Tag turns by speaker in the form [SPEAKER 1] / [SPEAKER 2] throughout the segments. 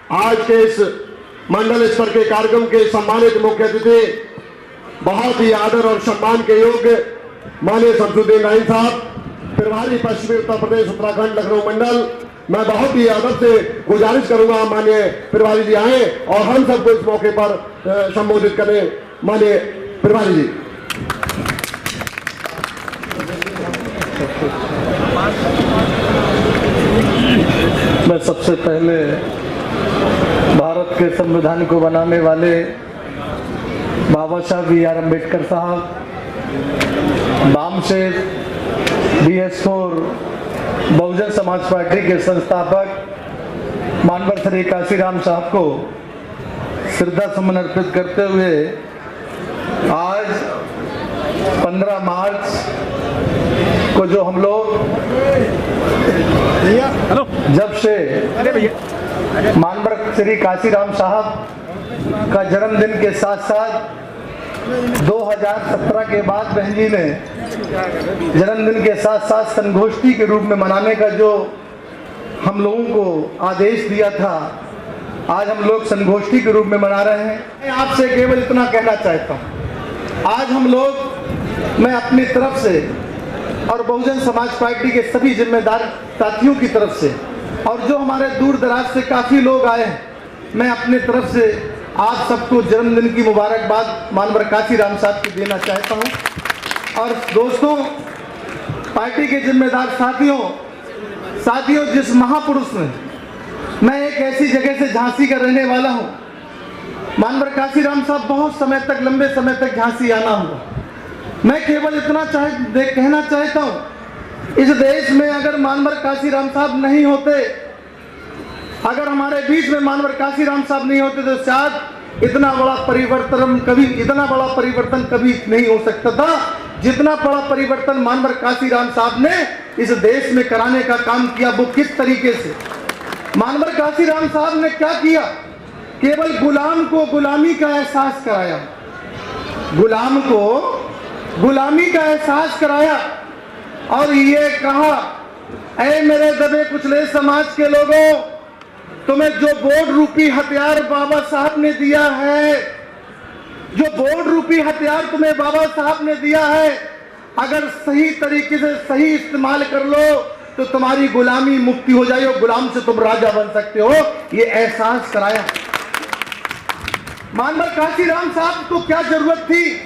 [SPEAKER 1] आज के इस मंडल स्तर के कार्यक्रम के सम्मानित मुख्य अतिथि बहुत ही आदर और सम्मान के योग्य माननीय शमसुद्दीन राही साहब, प्रभारी पश्चिमी उत्तर प्रदेश उत्तराखंड लखनऊ मंडल, मैं बहुत ही आदर से गुजारिश करूंगा माननीय प्रभारी जी आए और हम सबको इस मौके पर संबोधित करें। माननीय प्रभारी जी।
[SPEAKER 2] मैं सबसे पहले भारत के संविधान को बनाने वाले बाबा साहब B.R. अम्बेडकर साहब, बामशेर BS4 बहुजन समाज पार्टी के संस्थापक मानवर श्री काशीराम साहब को श्रद्धा सुमन अर्पित करते हुए आज 15 मार्च को जो हम लोग जब से मानवर श्री काशीराम साहब का जन्मदिन के साथ साथ 2017 के बाद बहन जी ने जन्मदिन के साथ साथ संगोष्ठी के रूप में मनाने का जो हम लोगों को आदेश दिया था, आज हम लोग संगोष्ठी के रूप में मना रहे हैं। मैं आपसे केवल इतना कहना चाहता हूँ, आज हम लोग मैं अपनी तरफ से और बहुजन समाज पार्टी के सभी जिम्मेदार साथियों की तरफ से और जो हमारे दूर दराज से काफी लोग आए हैं, मैं अपनी तरफ से आप सबको जन्मदिन की मुबारकबाद मानवर काशीराम साहब की देना चाहता हूं। और दोस्तों, पार्टी के जिम्मेदार साथियों, जिस महापुरुष में मैं एक ऐसी जगह से झांसी का रहने वाला हूं, मानवर काशीराम साहब बहुत समय तक, लंबे समय तक झांसी आना हुआ। मैं केवल इतना कहना चाहता हूं, इस देश में अगर मानवर काशीराम साहब नहीं होते, अगर हमारे बीच में मानवर काशीराम साहब नहीं होते तो शायद इतना बड़ा परिवर्तन कभी नहीं हो सकता था, जितना बड़ा परिवर्तन मानवर काशीराम साहब ने इस देश में कराने का काम किया। वो किस तरीके से मानवर काशीराम साहब ने क्या किया? केवल गुलाम को गुलामी का एहसास कराया, गुलाम को गुलामी का एहसास कराया और ये कहा, ऐ मेरे दबे कुचले समाज के लोगों, तुम्हें जो वोट रूपी हथियार बाबा साहब ने दिया है, जो वोट रूपी हथियार तुम्हें बाबा साहब ने दिया है, अगर सही तरीके से सही इस्तेमाल कर लो तो तुम्हारी गुलामी मुक्ति हो जाए और गुलाम से तुम राजा बन सकते हो। ये एहसास कराया। मानवर काशीराम साहब को क्या जरूरत थी?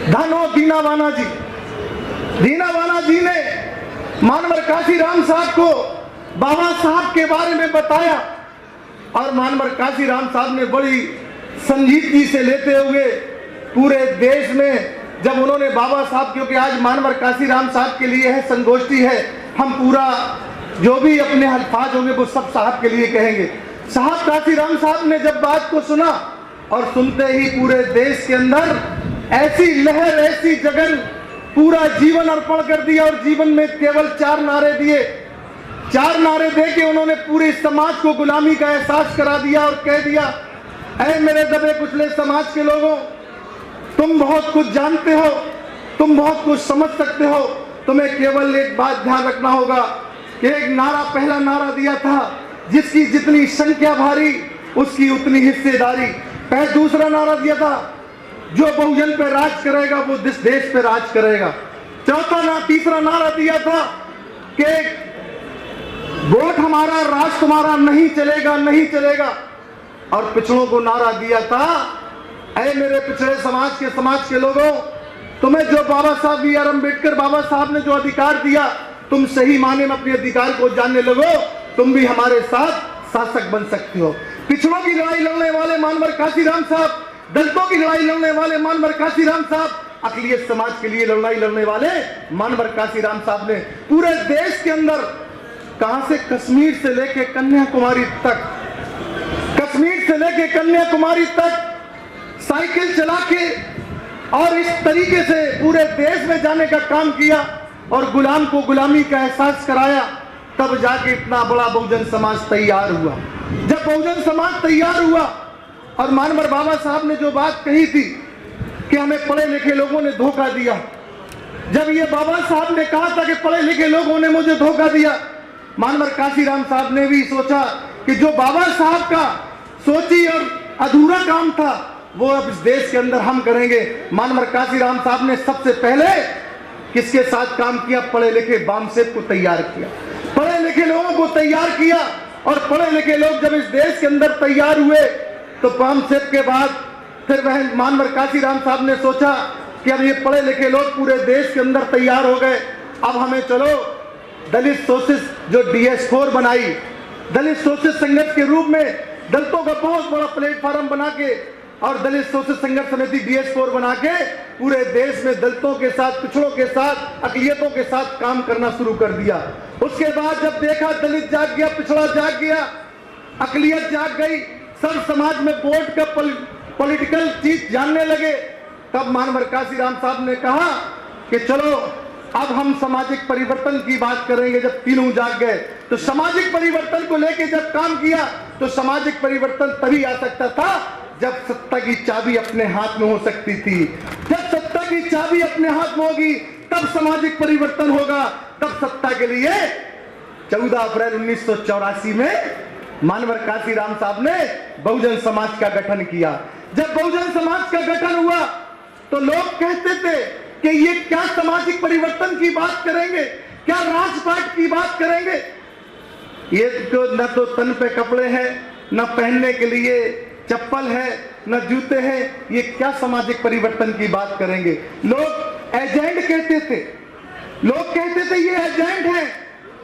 [SPEAKER 2] धनो दीनावाना जी, दीनावाना जी ने मानवर काशीराम साहब को बाबा साहब के बारे में बताया और मानवर काशीराम साहब ने बड़ी संजीदगी से लेते हुए पूरे देश में जब उन्होंने बाबा साहब, क्योंकि आज मानवर काशीराम साहब के लिए है, संगोष्ठी है, हम पूरा जो भी अपने अल्फाज होंगे वो सब साहब के लिए कहेंगे। साहब काशीराम साहब ने जब बात को सुना और सुनते ही पूरे देश के अंदर ऐसी लहर, ऐसी जगन, पूरा जीवन अर्पण कर दिया और जीवन में केवल 4 नारे दिए। 4 नारे दे के उन्होंने पूरे समाज को गुलामी का एहसास करा दिया और कह दिया, ऐ मेरे दबे कुचले समाज के लोगों, तुम बहुत कुछ जानते हो, तुम बहुत कुछ समझ सकते हो, तुम्हें केवल एक बात ध्यान रखना होगा कि एक नारा, पहला नारा दिया था, जिसकी जितनी संख्या भारी उसकी उतनी हिस्सेदारी। दूसरा नारा दिया था, जो बहुजन पे राज करेगा वो इस देश पे राज करेगा। तीसरा नारा दिया था कि वोट हमारा, राज तुम्हारा, नहीं चलेगा, नहीं चलेगा। और पिछड़ों को नारा दिया था, ऐ मेरे पिछड़े समाज के लोगों, तुम्हें जो बाबा साहब B.R. अम्बेडकर बाबा साहब ने जो अधिकार दिया, तुम सही माने में अपने अधिकार को जानने लगो, तुम भी हमारे साथ शासक बन सकते हो। पिछड़ों की लड़ाई लड़ने वाले मानवर काशीराम साहब, दलितों की लड़ाई लड़ने वाले मानवर काशीराम साहब, अक़लियत समाज के लिए लड़ाई लड़ने वाले मानवर काशीराम साहब ने पूरे देश के अंदर, कहां से, कश्मीर से लेके कन्याकुमारी तक, कश्मीर से लेके कन्याकुमारी तक साइकिल चला के और इस तरीके से पूरे देश में जाने का काम किया और गुलाम को गुलामी का एहसास कराया। तब जाके इतना बड़ा बहुजन समाज तैयार हुआ। जब बहुजन समाज तैयार हुआ और मानवर बाबा साहब ने जो बात कही थी कि हमें पढ़े लिखे लोगों ने धोखा दिया, जब ये बाबा साहब ने कहा था कि पढ़े लिखे लोगों ने मुझे धोखा दिया, मानवर काशीराम साहब ने भी सोचा कि जो बाबा साहब का सोची और अधूरा काम था वो अब इस देश के अंदर हम करेंगे। मानवर काशीराम साहब ने सबसे पहले किसके साथ काम किया? पढ़े लिखे बामसेब को तैयार किया, पढ़े लिखे लोगों को तैयार किया। और पढ़े लिखे लोग जब इस देश के अंदर तैयार हुए तो बामसेब के बाद फिर वह मानवर काशीराम साहब ने सोचा कि अब ये पढ़े लिखे लोग पूरे देश के अंदर तैयार हो गए, अब हमें चलो दलित सोशलिस्ट जो DS4 बनाई, दलित सोशलिस्ट संगठन के रूप में दलितों का बहुत बड़ा प्लेटफॉर्म बना के और दलित सोशलिस्ट संघर्ष समिति DS4 बना के पूरे देश में दलितों के साथ, पिछड़ों के साथ, अकलियतों के साथ काम करना शुरू कर दिया। उसके बाद जब देखा दलित जाग गया, पिछड़ा जाग गया, अकलियत जाग गई, सब समाज में वोट का पॉलिटिकल चीज जानने लगे, तब मानवर काशीराम साहब ने कहा कि चलो अब हम सामाजिक परिवर्तन की बात करेंगे। जब तीनों जाग गए तो सामाजिक परिवर्तन को लेके जब काम किया तो सामाजिक परिवर्तन तभी आ सकता था जब सत्ता की चाबी अपने हाथ में हो सकती थी। जब सत्ता की चाबी अपने हाथ में होगी तब सामाजिक परिवर्तन होगा। तब सत्ता के लिए 14 अप्रैल 1984 में मानवर काशीराम साहब ने बहुजन समाज का गठन किया। जब बहुजन समाज का गठन हुआ तो लोग कहते थे कि ये क्या सामाजिक परिवर्तन की बात करेंगे, क्या राजपाट की बात करेंगे, ये तो न तो तन पे कपड़े हैं, न पहनने के लिए चप्पल है, न जूते हैं, ये क्या सामाजिक परिवर्तन की बात करेंगे। लोग एजेंट कहते थे, लोग कहते थे ये एजेंट है,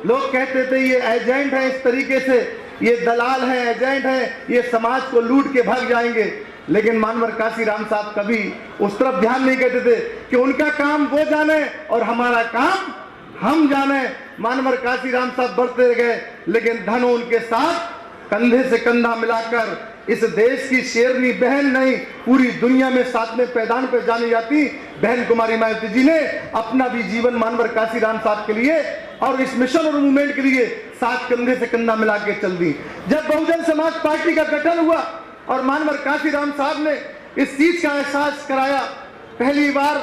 [SPEAKER 2] लोग कहते थे ये एजेंट है, इस तरीके से ये दलाल है, एजेंट है, ये समाज को लूट के भाग जाएंगे। लेकिन मानवर काशीराम साहब कभी उस तरफ ध्यान नहीं करते थे कि उनका काम वो जाने और हमारा काम हम जाने। मानवर काशीराम साहब बढ़ते गए, लेकिन धन उनके साथ कंधे से कंधा मिलाकर इस देश की शेरनी बहन नहीं, पूरी दुनिया में सातवें पैदान पर जानी जाती बहन कुमारी मायावती जी ने अपना भी जीवन मानवर काशीराम साहब के लिए और इस मिशन और मूवमेंट के लिए साथ कंधे से कंधा मिला के चल दी। जब बहुजन समाज पार्टी का गठन हुआ और मानवर काशीराम साहब ने इस चीज का एहसास कराया, पहली बार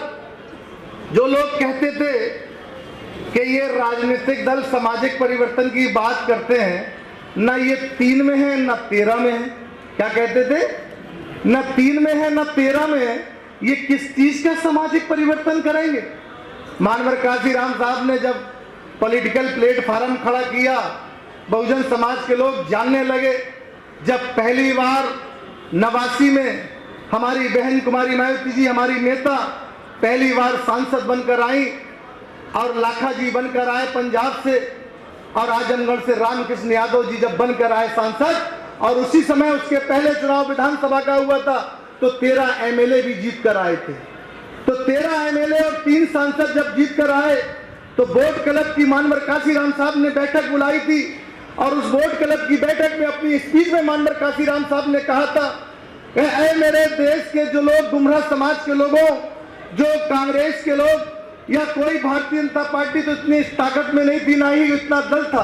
[SPEAKER 2] जो लोग कहते थे कि ये राजनीतिक दल सामाजिक परिवर्तन की बात करते हैं, ना ये 3 में है ना 13 में है, क्या कहते थे, ना 3 में है ना 13 में है, ये किस चीज का सामाजिक परिवर्तन करेंगे। मानवर काशीराम साहब ने जब पॉलिटिकल प्लेटफॉर्म खड़ा किया, बहुजन समाज के लोग जानने लगे। जब पहली बार 89 में हमारी बहन कुमारी मायावती जी, हमारी नेता, पहली बार सांसद बनकर आई और लाखा जी बनकर आए पंजाब से, और आजमगढ़ से रामकृष्ण यादव जी जब बनकर आए सांसद, और उसी समय उसके पहले चुनाव विधानसभा का हुआ था तो 13 MLA भी जीत कर आए थे। तो 13 MLA और 3 सांसद जब जीत कर आए तो बोर्ड क्लब की मानवर काशीराम साहब ने बैठक बुलाई थी, और उस बोर्ड क्लब की बैठक में अपनी स्पीच में मानवर काशीराम साहब ने कहा था, ऐ मेरे देश के जो लोग, गुमराह समाज के लोगों, जो कांग्रेस के लोग या कोई भारतीय जनता पार्टी तो इतनी ताकत में नहीं थी, ना ही इतना दल था,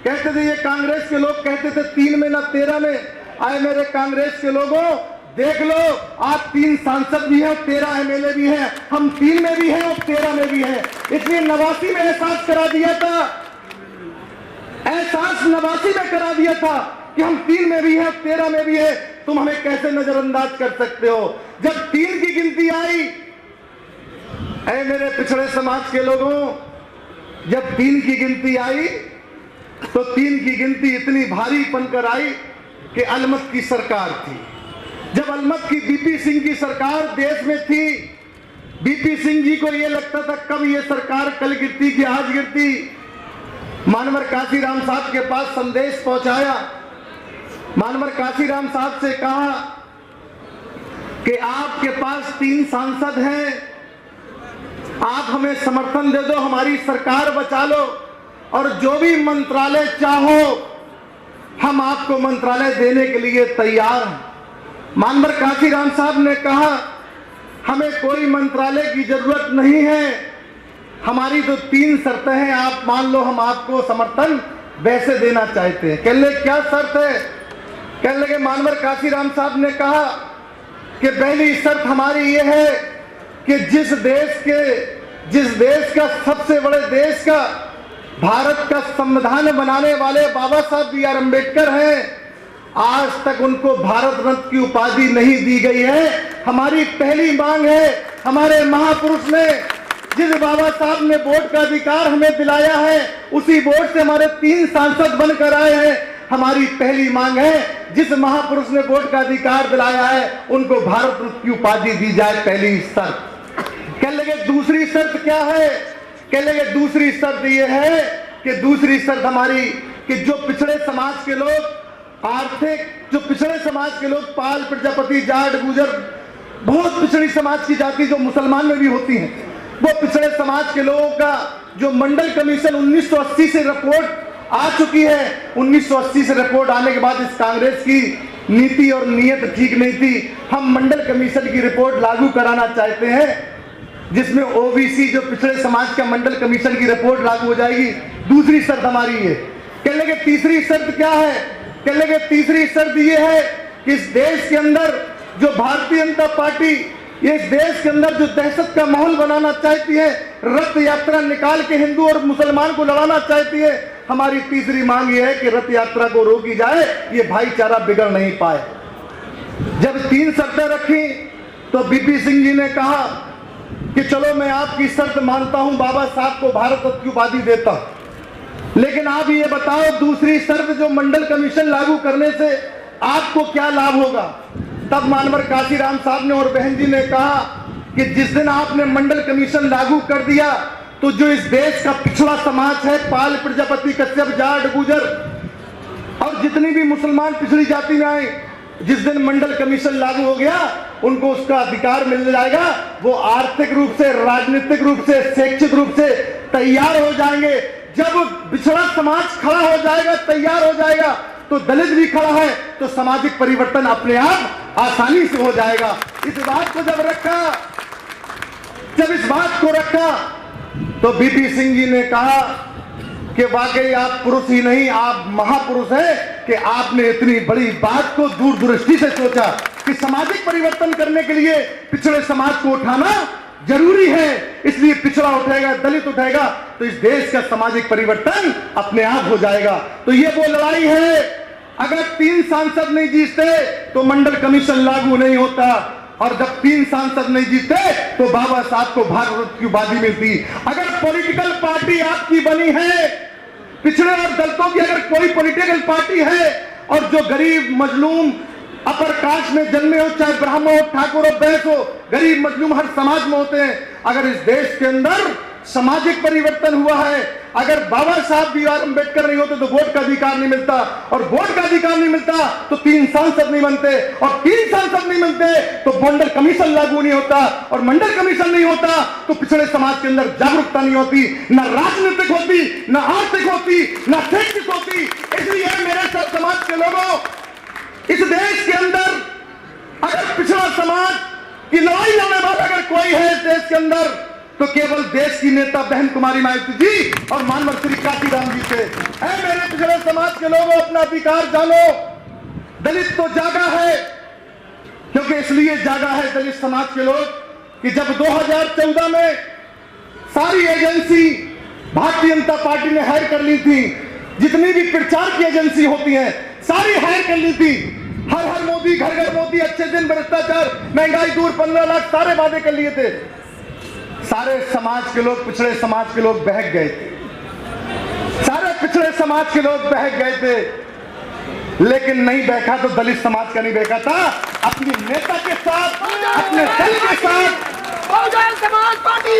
[SPEAKER 2] कहते थे ये कांग्रेस के लोग कहते थे 3 में ना 13 में, आए मेरे कांग्रेस के लोगों देख लो, आप 3 सांसद भी हैं, 13 MLA भी हैं, हम 3 में भी हैं और 13 में भी हैं। इसलिए 89 में एहसास करा दिया था, एहसास 89 में करा दिया था कि हम 3 में भी हैं, 13 में भी है, तुम हमें कैसे नजरअंदाज कर सकते हो। जब 3 की गिनती आई, ऐ मेरे पिछड़े समाज के लोगों, जब 3 की गिनती आई तो 3 की गिनती इतनी भारी बनकर आई कि अलमत की सरकार थी। जब अलमत की बीपी सिंह की सरकार देश में थी, बीपी सिंह जी को यह लगता था कब ये सरकार कल गिरती कि आज गिरती। मानवर काशीराम साहब के पास संदेश पहुंचाया, मानवर काशीराम साहब से कहा कि आपके पास 3 सांसद हैं, आप हमें समर्थन दे दो, हमारी सरकार बचा लो, और जो भी मंत्रालय चाहो हम आपको मंत्रालय देने के लिए तैयार हैं। मानवर काशीराम साहब ने कहा हमें कोई मंत्रालय की जरूरत नहीं है, हमारी तो 3 शर्तें हैं, आप मान लो, हम आपको समर्थन वैसे देना चाहते हैं। कह ले क्या शर्त है? कह लगे मानवर काशीराम साहब ने कहा कि पहली शर्त हमारी ये है कि जिस देश का सबसे बड़े देश का, भारत का संविधान बनाने वाले बाबा साहब बी आर अम्बेडकर हैं, आज तक उनको भारत रत्न की उपाधि नहीं दी गई है। हमारी पहली मांग है, हमारे महापुरुष ने जिस बाबा साहब ने वोट का अधिकार हमें दिलाया है, उसी वोट से हमारे 3 सांसद बनकर आए हैं। हमारी पहली मांग है, जिस महापुरुष ने वोट का अधिकार दिलाया है उनको भारत रत्न की उपाधि दी जाए, पहली शर्त। कह लगे दूसरी शर्त क्या है? कह लगे दूसरी शर्त ये है कि दूसरी शर्त हमारी कि जो पिछड़े समाज के लोग, आर्थिक जो पिछड़े समाज के लोग, पाल, प्रजापति, जाट, गुजर, बहुत पिछड़ी समाज की जाति जो मुसलमान में भी होती हैं, वो पिछड़े समाज के लोगों का जो मंडल कमीशन 1980 से रिपोर्ट आ चुकी है, 1980 से रिपोर्ट आने के बाद इस कांग्रेस की नीति और नीयत ठीक नहीं थी। हम मंडल कमीशन की रिपोर्ट लागू कराना चाहते हैं, जिसमें ओबीसी जो पिछड़े समाज का मंडल कमीशन की रिपोर्ट लागू हो जाएगी। दूसरी शर्त हमारी है। कह लगे तीसरी शर्त क्या है? कह लगे तीसरी शर्त ये है कि इस देश के अंदर जो भारतीय जनता पार्टी ये इस देश के अंदर जो दहशत का माहौल बनाना चाहती है, रथ यात्रा निकाल के हिंदू और मुसलमान को लड़ाना चाहती है, हमारी तीसरी मांग ये है कि रथ यात्रा को रोकी जाए, ये भाईचारा बिगड़ नहीं पाए। जब 3 शर्तें रखी तो बीपी सिंह जी ने कहा कि चलो मैं आपकी शर्त मानता हूं, बाबा साहब को भारत रत्न की उपाधि देता हूं, लेकिन आप ये बताओ दूसरी शर्त जो मंडल कमीशन लागू करने से आपको क्या लाभ होगा? तब मानवर काशीराम साहब ने और बहन जी ने कहा कि जिस दिन आपने मंडल कमीशन लागू कर दिया तो जो इस देश का पिछड़ा समाज है, पाल, प्रजापति, कश्यप, जाट, गुजर और जितनी भी मुसलमान पिछड़ी जाति में आए, जिस दिन मंडल कमीशन लागू हो गया उनको उसका अधिकार मिल जाएगा। वो आर्थिक रूप से, राजनीतिक रूप से, शैक्षिक रूप से तैयार हो जाएंगे। जब पिछड़ा समाज खड़ा हो जाएगा, तैयार हो जाएगा, तो दलित भी खड़ा है तो सामाजिक परिवर्तन अपने आप आसानी से हो जाएगा। इस बात को जब इस बात को रखा तो बीपी सिंह जी ने कहा कि वाकई आप पुरुष ही नहीं, आप महापुरुष हैं कि आपने इतनी बड़ी बात को दूरदृष्टि से सोचा कि सामाजिक परिवर्तन करने के लिए पिछड़े समाज को उठाना जरूरी है। इसलिए पिछड़ा उठेगा, दलित उठेगा तो इस देश का सामाजिक परिवर्तन अपने आप हो जाएगा। तो ये वो लड़ाई है। अगर 3 सांसद नहीं जीतते तो मंडल कमीशन लागू नहीं होता, और जब 3 सांसद नहीं जीते तो बाबा साहब को भारत रत्न की उपाधि मिलती। अगर पॉलिटिकल पार्टी आपकी बनी है, पिछड़े और दलितों की अगर कोई पॉलिटिकल पार्टी है और जो गरीब, मजलूम, अपर कास्ट में जन्मे हो, चाहे ब्राह्मण हो, ठाकुर हो, बैस हो, गरीब मजलूम हर समाज में होते हैं, अगर इस देश के अंदर सामाजिक परिवर्तन हुआ है, अगर बाबा साहब बी आर अम्बेडकर नहीं होते तो वोट का अधिकार नहीं मिलता, और वोट का अधिकार नहीं मिलता तो 3 सांसद नहीं बनते, और 3 सांसद नहीं बनते तो मंडल कमीशन लागू नहीं होता, और मंडल कमीशन नहीं होता तो पिछड़े समाज के अंदर जागरूकता नहीं होती, न राजनीतिक होती, न आर्थिक होती, न शैक्षिक होती। इसलिए मेरे सब समाज के लोगों, इस देश के अंदर अगर पिछड़ा समाज की लड़ाई लड़ने वाला अगर कोई है इस देश के अंदर तो केवल देश की नेता बहन कुमारी मायावती जी और मानवर श्री काशीराम जी थे। मेरे पिछड़े समाज के लोगों, अपना अधिकार जानो। दलित तो जागा है, क्योंकि इसलिए जागा है दलित समाज के लोग कि जब 2014 में सारी एजेंसी भारतीय जनता पार्टी ने हायर कर ली थी, जितनी भी प्रचार की एजेंसी होती है सारी हायर कर ली थी। हर हर मोदी, घर घर मोदी, अच्छे दिन, भ्रष्टाचार, महंगाई दूर, 15 लाख सारे वादे कर लिए थे। सारे समाज के लोग, पिछड़े समाज के लोग बहक गए थे, सारे पिछड़े समाज के लोग बहक गए थे, लेकिन नहीं बहका तो दलित समाज का नहीं बहका था। अपनी नेता के साथ, अपने दल के साथ बहुजन समाज पार्टी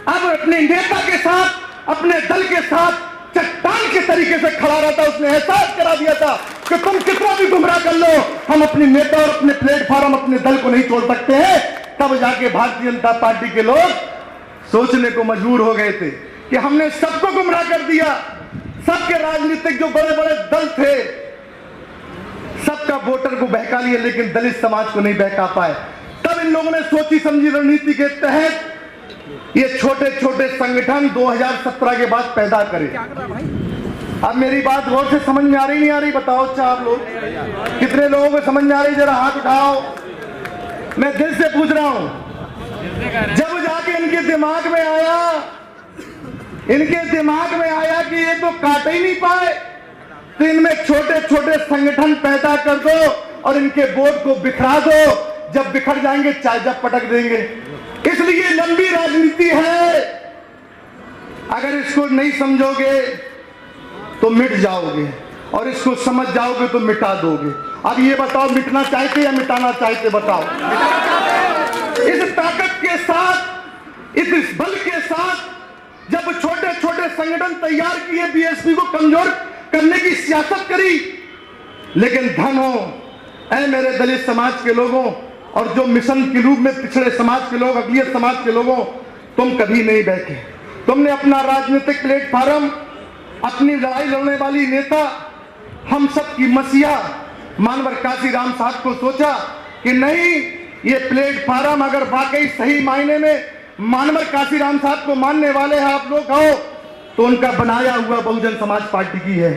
[SPEAKER 2] अब अपने नेता के साथ, अपने दल के साथ चट्टान के तरीके से खड़ा रहता। उसने एहसास करा दिया था कि तुम कितना भी गुमराह कर लो, हम अपने नेता और अपने प्लेटफॉर्म, अपने दल को नहीं छोड़ सकते हैं। तब जाके भारतीय जनता पार्टी के लोग सोचने को मजबूर हो गए थे कि हमने सबको गुमराह कर दिया, सबके राजनीतिक जो बड़े बड़े दल थे सबका वोटर को बहका लिया, लेकिन दलित समाज को नहीं बहका पाए। तब इन लोगों ने सोची समझी रणनीति के तहत ये छोटे छोटे संगठन 2017 के बाद पैदा करे। अब मेरी बात गौर से समझ में आ रही नहीं आ रही? बताओ अच्छा, आप लोग कितने लोगों को समझ में आ रही? जरा हाथ उठाओ, मैं दिल से पूछ रहा हूं। जब जाके इनके दिमाग में आया कि ये तो काट ही नहीं पाए, तो इनमें छोटे छोटे संगठन पैदा कर दो और इनके बोर्ड को बिखरा दो। जब बिखर जाएंगे चाय जब पटक देंगे। इसलिए लंबी राजनीति है, अगर इसको नहीं समझोगे तो मिट जाओगे और इसको समझ जाओगे तो मिटा दोगे। अब ये बताओ, मिटना चाहते या मिटाना चाहते? बताओ। इस ताकत के साथ, इस बल के साथ जब छोटे छोटे संगठन तैयार किए, बीएसपी को कमजोर करने की सियासत करी, लेकिन धन हो ऐ मेरे दलित समाज के लोगों और जो मिशन के रूप में पिछड़े समाज के लोग, अगलियत समाज के लोगों, तुम कभी नहीं बैठे। तुमने अपना राजनीतिक प्लेटफॉर्म, अपनी लड़ाई लड़ने वाली नेता, हम सब की मसीहा मानवर काशीराम साहब को सोचा कि नहीं, ये प्लेटफॉर्म अगर वाकई सही मायने में मानवर काशीराम साहब को मानने वाले हैं आप लोग हो, तो उनका बनाया हुआ बहुजन समाज पार्टी की है,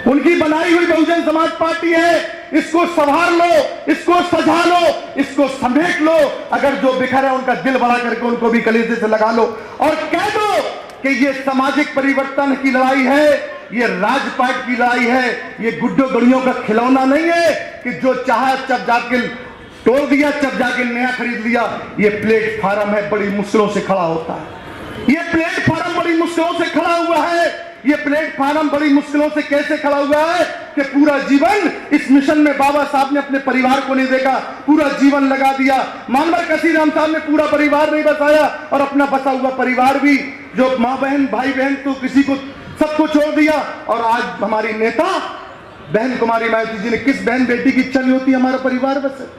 [SPEAKER 2] उनकी बनाई हुई बहुजन समाज पार्टी है। इसको संभाल लो, इसको सजा लो, इसको समेट लो। अगर जो बिखर है उनका दिल बड़ा करके उनको भी कलेजे से लगा लो और कह दो कि ये सामाजिक परिवर्तन की लड़ाई है, ये राजपाट की लड़ाई है, ये गुड्डो गड़ियों का खिलौना नहीं है कि जो चाहा चब जाके तोड़ दिया, चब जाके नया खरीद लिया। ये प्लेटफॉर्म है, बड़ी मुश्किलों से खड़ा होता है। ये प्लेटफॉर्म बड़ी मुश्किलों से खड़ा हुआ है। ये प्लेटफॉर्म बड़ी मुश्किलों से कैसे खड़ा हुआ है कि पूरा जीवन इस मिशन में बाबा साहब ने अपने परिवार को नहीं देखा, पूरा जीवन लगा दिया। मानवर काशीराम साहब ने पूरा परिवार नहीं बसाया और अपना बसा हुआ परिवार भी, जो माँ बहन भाई बहन, तो किसी को सबको छोड़ दिया। और आज हमारी नेता बहन कुमारी मायावती जी ने, किस बहन बेटी की इच्छा नहीं होती हमारा परिवार बसे?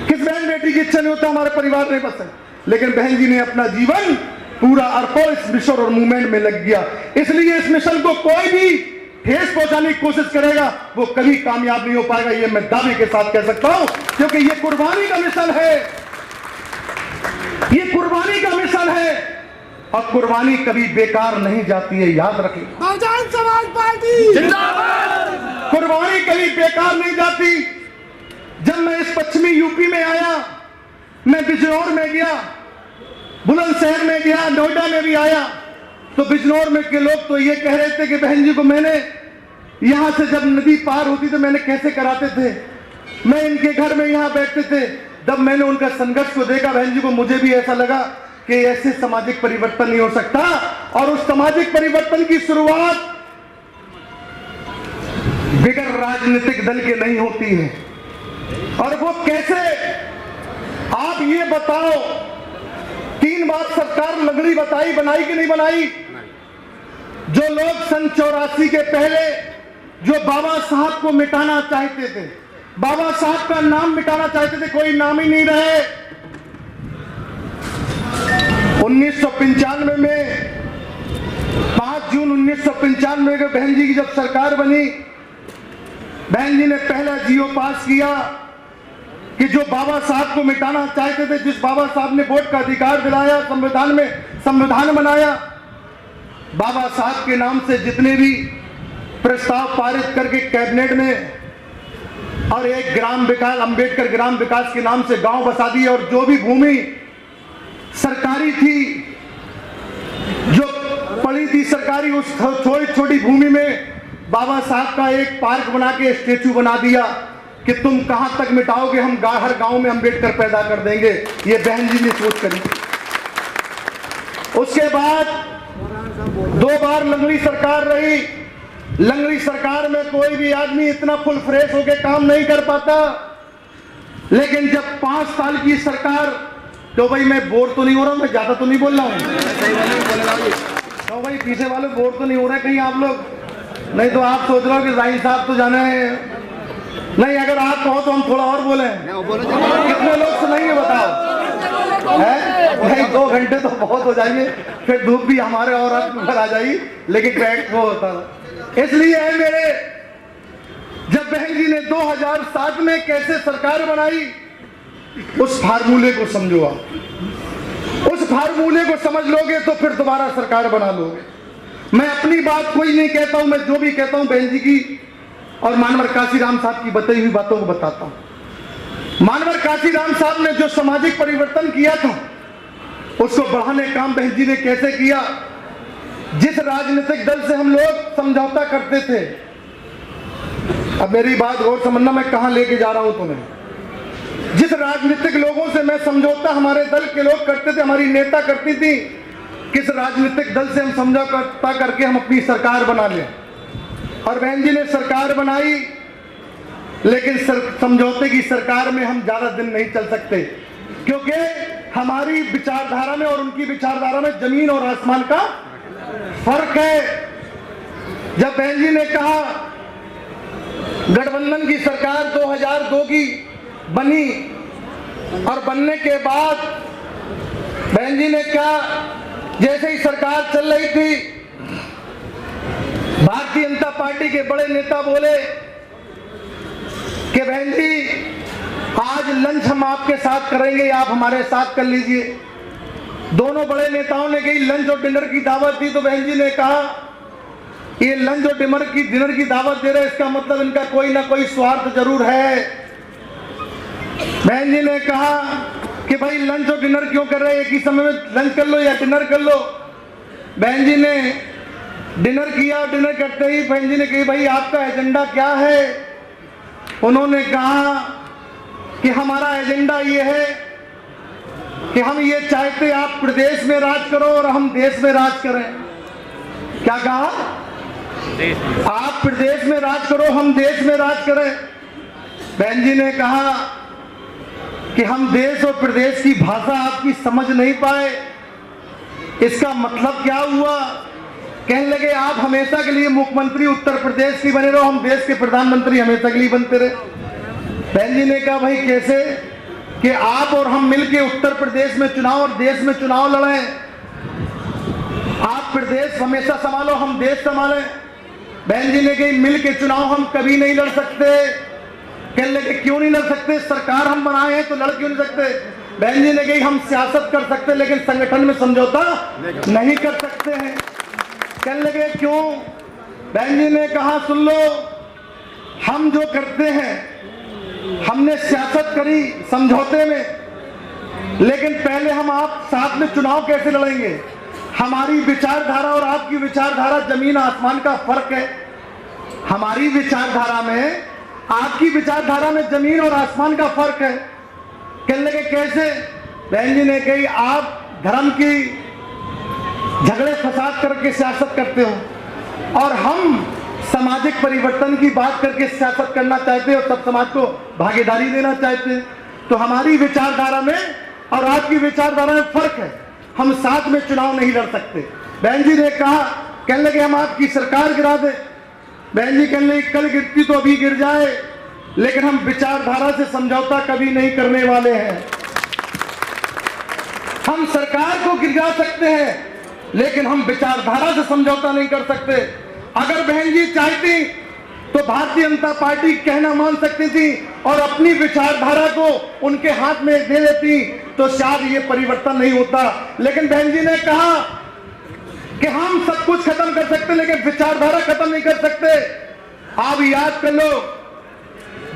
[SPEAKER 2] किस बहन बेटी की इच्छा नहीं होता हमारा परिवार नहीं बसे? लेकिन बहन जी ने अपना जीवन पूरा अर्पण इस मिशन और मूवमेंट में लग गया। इसलिए इस मिशन को कोई भी ठेस पहुंचाने की कोशिश करेगा वो कभी कामयाब नहीं हो पाएगा, ये मैं दावे के साथ कह सकता हूं, क्योंकि ये कुर्बानी का मिशन है, ये कुर्बानी का मिशन है और कुर्बानी कभी बेकार नहीं जाती है, याद रखिए।
[SPEAKER 3] बहुजन समाज पार्टी
[SPEAKER 2] जिंदाबाद। कुर्बानी कभी बेकार नहीं जाती। जब मैं इस पश्चिमी यूपी में आया, मैं बिजनौर में गया, बुलंदशहर में गया, नोएडा में भी आया, तो बिजनौर में के लोग तो ये कह रहे थे कि बहन जी को मैंने यहां से जब नदी पार होती तो मैंने कैसे कराते थे, मैं इनके घर में यहां बैठते थे। जब मैंने उनका संघर्ष को देखा बहन जी को, मुझे भी ऐसा लगा कि ऐसे सामाजिक परिवर्तन नहीं हो सकता। और उस सामाजिक परिवर्तन की शुरुआत बिगड़ राजनीतिक दल के नहीं होती है। और वो कैसे, आप ये बताओ, 3 बार सरकार लंगड़ी बताई, बनाई कि नहीं बनाई? जो लोग सन 84 के पहले जो बाबा साहब को मिटाना चाहते थे, बाबा साहब का नाम मिटाना चाहते थे, कोई नाम ही नहीं रहे। 1995 में 5 जून 1995 को बहन जी की जब सरकार बनी, बहन जी ने पहला जीओ पास किया कि जो बाबा साहब को मिटाना चाहते थे, जिस बाबा साहब ने वोट का अधिकार दिलाया, संविधान में संविधान बनाया, बाबा साहब के नाम से जितने भी प्रस्ताव पारित करके कैबिनेट में, और एक ग्राम विकास, अंबेडकर ग्राम विकास के नाम से गांव बसा दिए। और जो भी भूमि सरकारी थी, जो पड़ी थी सरकारी, उस छोटी छोटी भूमि में बाबा साहब का एक पार्क बना के स्टेचू बना दिया कि तुम कहां तक मिटाओगे, हम हर गांव में अंबेडकर पैदा कर देंगे। ये बहन जी ने सोच करी। उसके बाद 2 बार लंगड़ी सरकार रही। लंगड़ी सरकार में कोई भी आदमी इतना फुल फ्रेश होकर काम नहीं कर पाता। लेकिन जब 5 साल की सरकार, तो भाई मैं बोर तो नहीं हो रहा हूं, मैं ज्यादा तो नहीं बोल रहा हूं, तो भाई पीछे वाले बोर तो नहीं हो रहे कहीं आप लोग? नहीं तो आप सोच रहे हो कि जाहिर साहब तो जाना है। नहीं, अगर आप कहो तो हम थोड़ा और बोले। कितने लोग सुनेंगे बताओ? है नहीं, 2 घंटे तो बहुत हो जाएंगे, फिर धूप भी हमारे और घर आ जाएगी, लेकिन बैठ वो होता था। इसलिए है मेरे, जब बहन जी ने 2007 में कैसे सरकार बनाई, उस फार्मूले को समझो। आप उस फार्मूले को समझ लोगे तो फिर दोबारा सरकार बना लोगे। मैं अपनी बात कोई नहीं कहता हूं, मैं जो भी कहता हूं बहन जी की और मानवर काशीराम साहब की बताई हुई बातों को बताता हूं। मानवर काशीराम साहब ने जो सामाजिक परिवर्तन किया था, उसको बढ़ाने काम बहन जी ने कैसे किया। जिस राजनीतिक दल से हम लोग समझौता करते थे, अब मेरी बात गौर समझना, मैं कहां लेके जा रहा हूं तुम्हें। जिस राजनीतिक लोगों से मैं समझौता हमारे दल के लोग करते थे, हमारी नेता करती थी, किस राजनीतिक दल से हम समझौता करके हम अपनी सरकार बना लें। और बहन जी ने सरकार बनाई, लेकिन समझौते की सरकार में हम ज्यादा दिन नहीं चल सकते, क्योंकि हमारी विचारधारा में और उनकी विचारधारा में जमीन और आसमान का फर्क है। जब बहन जी ने कहा गठबंधन की सरकार 2002 की बनी और बनने के बाद बहन जी ने कहा, जैसे ही सरकार चल रही थी, भारतीय जनता पार्टी के बड़े नेता बोले कि बहन जी आज लंच हम आपके साथ करेंगे, आप हमारे साथ कर लीजिए। दोनों बड़े नेताओं ने कही लंच और डिनर की दावत दी, तो बहन जी ने कहा ये लंच और डिनर की दावत दे रहे, इसका मतलब इनका कोई ना कोई स्वार्थ जरूर है। बहन जी ने कहा कि भाई लंच और डिनर क्यों कर रहे हैं, एक ही समय में लंच कर लो या डिनर कर लो। बहन जी ने डिनर किया, डिनर करते ही बहन जी ने कही भाई आपका एजेंडा क्या है। उन्होंने कहा कि हमारा एजेंडा ये है कि हम ये चाहते आप प्रदेश में राज करो और हम देश में राज करें। क्या कहा? आप प्रदेश में राज करो, हम देश में राज करें। बहन जी ने कहा कि हम देश और प्रदेश की भाषा आपकी समझ नहीं पाए, इसका मतलब क्या हुआ? कहने लगे आप हमेशा के लिए मुख्यमंत्री उत्तर प्रदेश की बने रहो, हम देश के प्रधानमंत्री हमेशा के लिए बनते रहे। बहन जी ने कहा भाई कैसे? कि आप और हम मिलके उत्तर प्रदेश में चुनाव और देश में चुनाव लड़ें, आप प्रदेश हमेशा संभालो, हम देश संभालें। बहन जी ने कही मिल के चुनाव हम कभी नहीं लड़ सकते। कहने लगे क्यों नहीं लड़ सकते? सरकार हम बनाए हैं तो लड़ क्यों नहीं सकते? बहन जी ने कही हम सियासत कर सकते लेकिन संगठन में समझौता नहीं कर सकते हैं। कहने लगे क्यों? बहन जी ने कहा सुन लो, हम जो करते हैं, हमने सियासत करी समझौते में, लेकिन पहले हम आप साथ में चुनाव कैसे लड़ेंगे? हमारी विचारधारा और आपकी विचारधारा जमीन आसमान का फर्क है। हमारी विचारधारा में, आपकी विचारधारा में जमीन और आसमान का फर्क है। कहने लगे कैसे? बहन जी ने कही आप धर्म की झगड़े फसाद करके सियासत करते हो और हम सामाजिक परिवर्तन की बात करके सियासत करना चाहते हैं और सब समाज को भागीदारी देना चाहते हैं। तो हमारी विचारधारा में और आपकी विचारधारा में फर्क है, हम साथ में चुनाव नहीं लड़ सकते। बहन जी ने कहा, कहने लगे हम आपकी सरकार गिरा दें। बहन जी कहने लगे कल गिरती तो अभी गिर जाए, लेकिन हम विचारधारा से समझौता कभी नहीं करने वाले हैं। हम सरकार को गिरा सकते हैं लेकिन हम विचारधारा से समझौता नहीं कर सकते। अगर बहन जी चाहती तो भारतीय जनता पार्टी कहना मान सकती थी और अपनी विचारधारा को उनके हाथ में दे देती तो शायद ये परिवर्तन नहीं होता। लेकिन बहन जी ने कहा कि हम सब कुछ खत्म कर सकते लेकिन विचारधारा खत्म नहीं कर सकते। आप याद कर लो,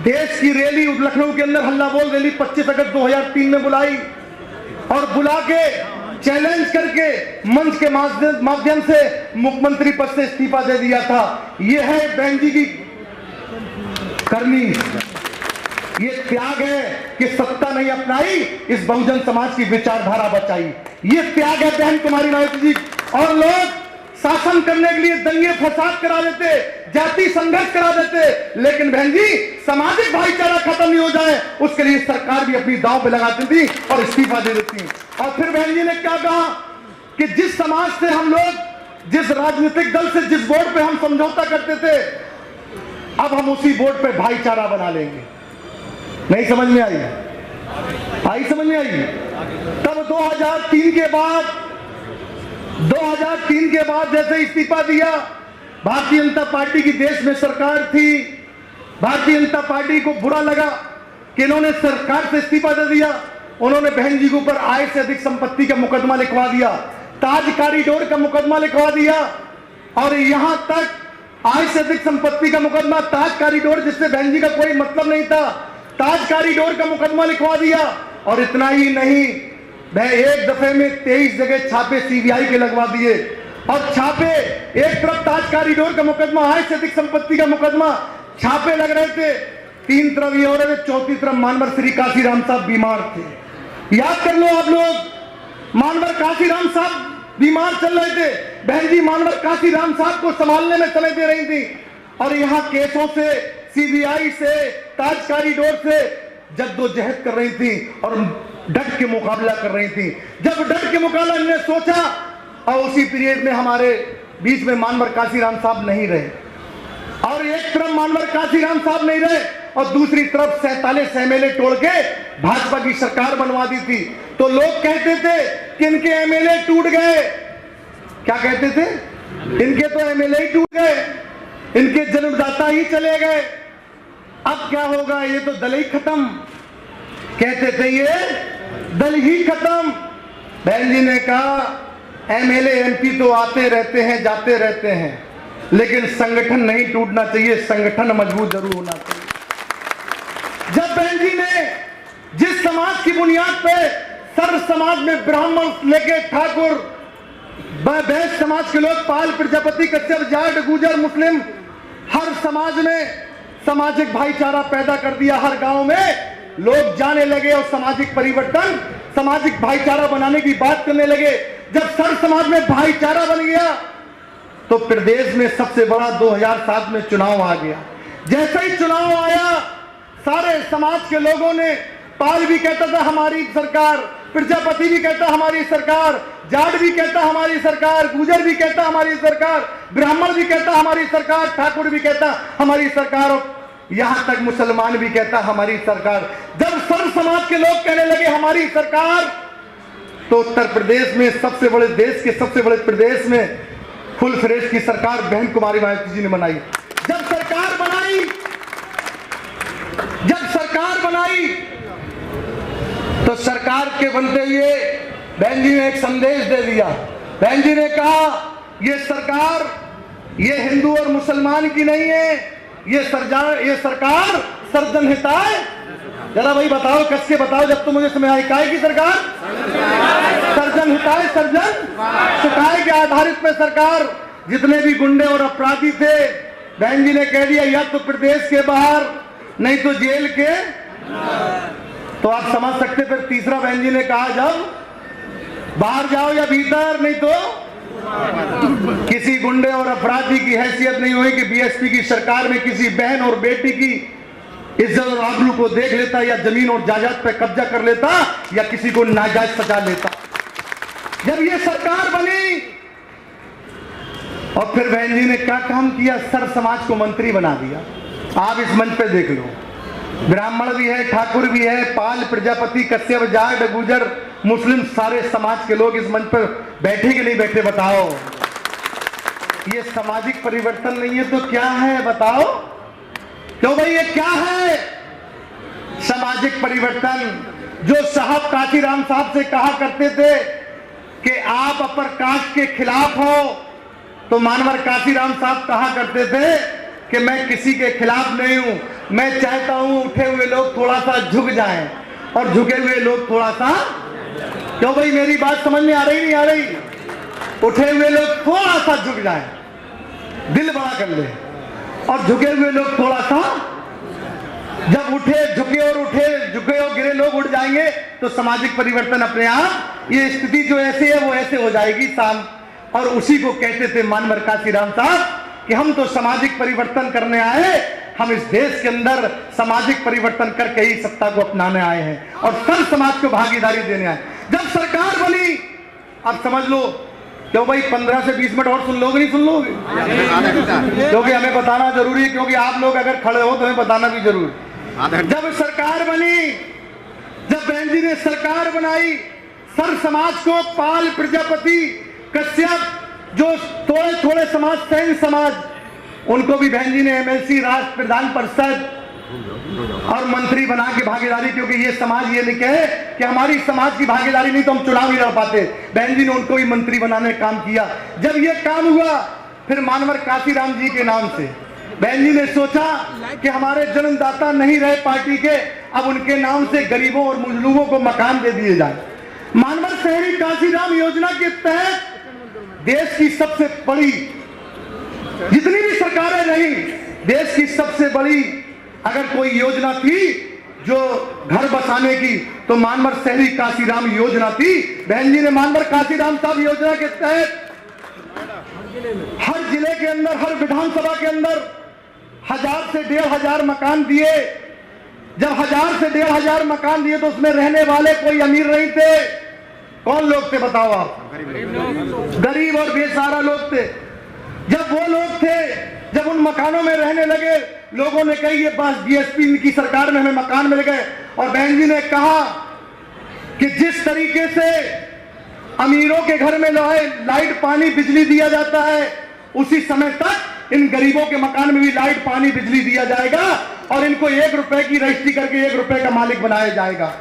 [SPEAKER 2] देश की रैली लखनऊ के अंदर हल्ला बोल रैली 25 अगस्त 2003 में बुलाई और बुला के चैलेंज करके मंच के माध्यम से मुख्यमंत्री पद से इस्तीफा दे दिया था। यह है बहन जी की करनी, ये त्याग है कि सत्ता नहीं अपनाई, इस बहुजन समाज की विचारधारा बचाई। ये त्याग है बहन कुमारी नायक जी। और लोग शासन करने के लिए दंगे फसाद करा देते, जाति संघर्ष करा देते, लेकिन बहन जी सामाजिक भाईचारा खत्म नहीं हो जाए उसके लिए सरकार भी अपनी दांव पे लगाती थी और इस्तीफा दे देती। और फिर बहन जी ने क्या कहा कि जिस समाज से हम लोग, जिस राजनीतिक दल से, जिस बोर्ड पे हम समझौता करते थे, अब हम उसी बोर्ड पे भाईचारा बना लेंगे। नहीं समझ में आई? आई समझ में आई? तब 2003 के बाद जैसे इस्तीफा दिया, भारतीय जनता पार्टी की देश में सरकार थी, भारतीय जनता पार्टी को बुरा लगा कि इन्होंने सरकार से इस्तीफा दे दिया। उन्होंने बहन जी के ऊपर आय से अधिक संपत्ति का मुकदमा लिखवा दिया, ताज कॉरिडोर का मुकदमा लिखवा दिया, और यहां तक आय से अधिक संपत्ति का मुकदमा, ताज कॉरिडोर जिससे बहन जी का कोई मतलब नहीं था, ताज कॉरिडोर का मुकदमा लिखवा दिया। और इतना ही नहीं, वह एक दफे में 23 जगह छापे सीबीआई के लगवा दिए। और छापे, एक तरफ ताज कॉरिडोर का मुकदमा, आय से अधिक संपत्ति का मुकदमा, छापे लग रहे थे, 3 तरफ ये हो रहे थे, चौथी तरफ मानवर श्री काशीराम साहब बीमार थे। याद कर लो आप लोग, मानवर काशीराम साहब बीमार चल रहे थे, बहन जी मानवर काशीराम साहब को संभालने में समय दे रही थी, और यहाँ केसों से, सीबीआई से, ताज कॉरिडोर से जद्दोजहद कर रही थी और डट के मुकाबला कर रही थी। जब डट के मुकाबला इन्होंने सोचा, और उसी पीरियड में हमारे बीच में मानवर काशीराम साहब नहीं रहे, और एक तरफ मानवर काशीराम साहब नहीं रहे और दूसरी तरफ 47 एमएलए तोड़ के भाजपा की सरकार बनवा दी थी। तो लोग कहते थे कि इनके एमएलए टूट गए। क्या कहते थे? इनके तो एमएलए ही टूट गए, इनके जन्मदाता ही चले गए, अब क्या होगा, ये तो दल ही खत्म। कहते थे ये दल ही खत्म। बहन जी ने कहा एमएलए एमपी तो आते रहते हैं, जाते रहते हैं, लेकिन संगठन नहीं टूटना चाहिए, संगठन मजबूत जरूर होना चाहिए। जब बहन जी ने जिस समाज की बुनियाद पे सर्व समाज में ब्राह्मण लेके ठाकुर, वैश्य समाज के लोग, पाल, प्रजापति, कश्यप, जाट, गुजर, मुस्लिम, हर समाज में सामाजिक भाईचारा पैदा कर दिया। हर गांव में लोग जाने लगे और सामाजिक परिवर्तन, सामाजिक भाईचारा बनाने की बात करने लगे। जब सर्व समाज में भाईचारा बन गया तो प्रदेश में सबसे बड़ा 2007 में चुनाव आ गया। जैसे ही चुनाव आया, सारे समाज के लोगों ने, पाल भी कहता था हमारी सरकार, प्रजापति भी कहता हमारी सरकार, जाट भी कहता हमारी सरकार, गुजर भी कहता हमारी सरकार, ब्राह्मण भी कहता हमारी सरकार, ठाकुर भी कहता हमारी सरकार, और यहां तक मुसलमान भी कहता हमारी सरकार। जब सर्व समाज के लोग कहने लगे हमारी सरकार, तो उत्तर प्रदेश में सबसे बड़े, देश के सबसे बड़े प्रदेश में फुल फ्रेश की सरकार बहन कुमारी मायावती जी ने बनाई। जब सरकार बनाई तो सरकार के बनते हुए बहन जी ने एक संदेश दे दिया। बहन जी ने कहा ये सरकार, ये हिंदू और मुसलमान की नहीं है, ये सरकार सर्जन हिताय। जरा भाई बताओ, कस के बताओ, जब तो मुझे समझ आई, काय की सरकार? सर्जन हिताय, सर्जन सुखाय के आधारित पे सरकार। जितने भी गुंडे और अपराधी थे, बहन जी ने कह दिया या तो प्रदेश के बाहर, नहीं तो जेल के। तो आप समझ सकते, फिर तीसरा बहन जी ने कहा जब बाहर जाओ या भीतर, नहीं तो किसी गुंडे और अपराधी की हैसियत नहीं हुई कि बीएसपी की सरकार में किसी बहन और बेटी की इज्जत और आबरू को देख लेता, या जमीन और जायदाद पे कब्जा कर लेता, या किसी को नाजायज सजा लेता। जब ये सरकार बनी और फिर बहन जी ने क्या काम किया, सर्व समाज को मंत्री बना दिया। आप इस मंच पे देख लो, ब्राह्मण भी है, ठाकुर भी है, पाल, प्रजापति, कश्यप, जाट, गुजर, मुस्लिम, सारे समाज के लोग इस मंच पर बैठे कि नहीं बैठे? बताओ, ये सामाजिक परिवर्तन नहीं है तो क्या है? बताओ क्यों भाई, ये क्या है सामाजिक परिवर्तन? जो साहब काशीराम साहब से कहा करते थे कि आप अपर कास्ट के खिलाफ हो, तो मानवर काशीराम साहब कहा करते थे कि मैं किसी के खिलाफ नहीं हूं, मैं चाहता हूं उठे हुए लोग थोड़ा सा झुक जाएं और झुके हुए लोग थोड़ा सा। क्यों भाई, मेरी बात समझ में आ रही नहीं आ रही? उठे हुए लोग थोड़ा सा झुक जाएं, दिल बड़ा कर ले, और झुके हुए लोग थोड़ा सा, जब झुके और गिरे लोग उठ जाएंगे तो सामाजिक परिवर्तन अपने आप, ये स्थिति जो ऐसे है वो ऐसे हो जाएगी शाम। और उसी को कहते थे मानवर काशीराम साहब कि हम तो सामाजिक परिवर्तन करने आए, हम इस देश के अंदर सामाजिक परिवर्तन करके ही सत्ता को अपनाने आए हैं और सर्व समाज को भागीदारी देने आए। जब सरकार बनी, अब समझ लो, क्यों भाई 15 से 20 मिनट और सुन लोगे नहीं सुन लोगे? क्योंकि हमें बताना जरूरी है, क्योंकि आप लोग अगर खड़े हो तो हमें बताना भी जरूरी। जब सरकार बनी, जब बहन जी ने सरकार बनाई, सर्व समाज को, पाल, प्रजापति, कश्यप, जो थोड़े थोड़े समाज, सैन्य समाज, उनको भी बहन जी ने एमएलसी, राष्ट्र प्रधान परिषद और मंत्री बना के भागीदारी, क्योंकि ये समाज ये नहीं कहे कि हमारी समाज की भागीदारी नहीं तो हम चुनाव नहीं लड़ पाते, बहन जी ने उनको भी मंत्री बनाने का काम किया। जब ये काम हुआ, फिर मानवर काशीराम जी के नाम से बहन जी ने सोचा कि हमारे जन्मदाता नहीं रहे पार्टी के, अब उनके नाम से गरीबों और मजलूमों को मकान दे दिए जाए। मानवर शहरी काशीराम योजना के तहत देश की सबसे बड़ी जितनी भी सरकारें रही, देश की सबसे बड़ी अगर कोई योजना थी जो घर बसाने की, तो मानवर शहरी काशीराम योजना थी। बहन जी ने मानवर काशीराम साहब योजना के तहत हर जिले के अंदर, हर विधानसभा के अंदर 1000 से 1500 मकान दिए। जब 1000 से 1500 मकान दिए तो उसमें रहने वाले कोई अमीर नहीं थे। कौन लोग थे बताओ आप? गरीब और बेसहारा लोग थे। जब वो लोग थे, जब उन मकानों में रहने लगे, लोगों ने कही ये बस बीएसपी की सरकार में हमें मकान मिल गए। और बहन जी ने कहा कि जिस तरीके से अमीरों के घर में लाइट पानी बिजली दिया जाता है, उसी समय तक इन गरीबों के मकान में भी लाइट पानी बिजली दिया जाएगा और इनको 1 रुपए की रजिस्ट्री करके 1 रुपए का मालिक बनाया जाएगा।